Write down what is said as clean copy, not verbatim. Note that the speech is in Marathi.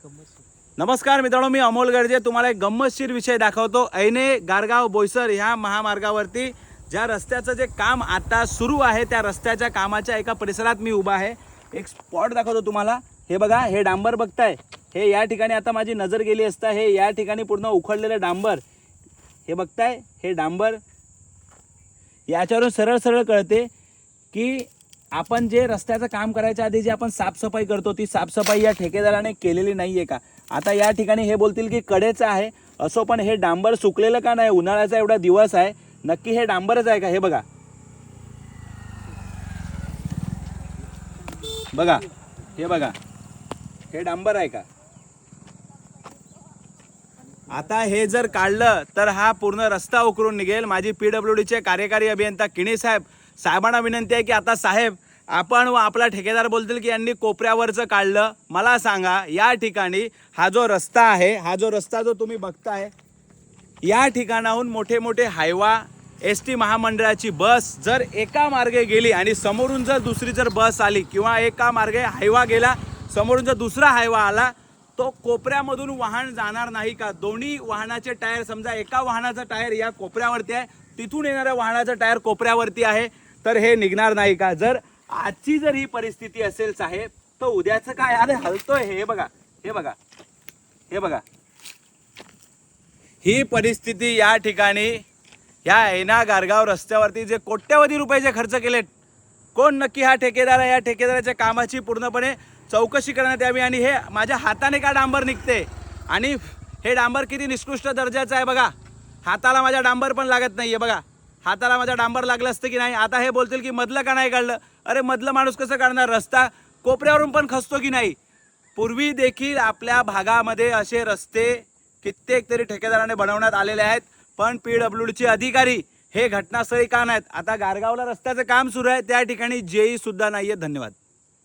नमस्कार मित्रांनो, मी अमोल गर्जे तुम्हाला एक गंमतशीर विषय दाखवतो। ऐने गारगाव बोईसर ह्या महामार्गावरती ज्या रस्त्याचं जे काम आता सुरू आहे त्या रस्त्याच्या कामाच्या एका परिसरात मी उभा आहे। एक स्पॉट दाखवतो तुम्हाला। हे बघा, हे डांबर बघताय, हे या ठिकाणी आता माझी नजर गेली असता हे या ठिकाणी पूर्ण उखडलेलं डांबर हे बघताय। हे डांबर याच्यावरून सरळ सरळ कळते की आपण जे रस्त्याचं काम करायच्या आधी जे आपण साफसफाई करतो ती साफसफाई या ठेकेदाराने केलेली नाहीये का। आता या ठिकाणी हे बोलतील की कडेचं आहे असो, पण हे डांबर सुकलेलं का नाही? उन्हाळ्याचा एवढा दिवस आहे, नक्की हे डांबरच आहे का? हे बघा बघा, हे बघा, हे डांबर आहे का? आता हे जर काढलं तर हा पूर्ण रस्ता उकरून निघेल। माझी PWDचे कार्यकारी अभियंता किणी साहेबांना विनंती आहे की आता साहेब आपण व आपला ठेकेदार बोलतील की यांनी कोपऱ्यावरचं काढलं। मला सांगा, या ठिकाणी हा जो रस्ता आहे, हा जो रस्ता जो तुम्ही बघताय, या ठिकाणाहून मोठे मोठे हायवा ST महामंडळाची बस जर एका मार्गे गेली आणि समोरून जर दुसरी जर बस आली किंवा एका मार्गे हायवा गेला समोरून जर दुसरा हायवा आला, तो कोपऱ्यामधून वाहन जाणार नाही का? दोन्ही वाहनाचे टायर, समजा एका वाहनाचा टायर या कोपऱ्यावरती आहे, तिथून येणाऱ्या वाहनाचा टायर कोपऱ्यावरती आहे, तर हे निघणार नाही का? जर आजची जर ही परिस्थिती असेल साहेब, तर उद्याचं काय? अरे हलतोय, हे बघा, हे बघा, हे बघा, ही परिस्थिती या ठिकाणी या ऐना गारगाव रस्त्यावरती जे कोट्यवधी रुपयाचे खर्च केलेत, कोण नक्की हा ठेकेदार आहे? या ठेकेदाराच्या कामाची पूर्णपणे चौकशी करण्यात यावी। आणि हे माझ्या हाताने का डांबर निघते आणि हे डांबर किती निकृष्ट दर्जाचं आहे बघा। हाताला माझ्या डांबर पण लागत नाहीये बघा, हाताला माझ्या डांबर लागलं असतं की नाही? आता हे बोलतील की मधलं का नाही काढलं? अरे मधलं माणूस कसं काढणार? रस्ता कोपऱ्यावरून पण खचतो की नाही? पूर्वी देखील आपल्या भागामध्ये असे रस्ते कित्येक तरी ठेकेदाराने बनवण्यात आलेले आहेत, पण PWDचे अधिकारी हे घटनास्थळी का नाहीत? आता गारगावला रस्त्याचं काम सुरू आहे, त्या ठिकाणी JE सुद्धा नाहीये। धन्यवाद।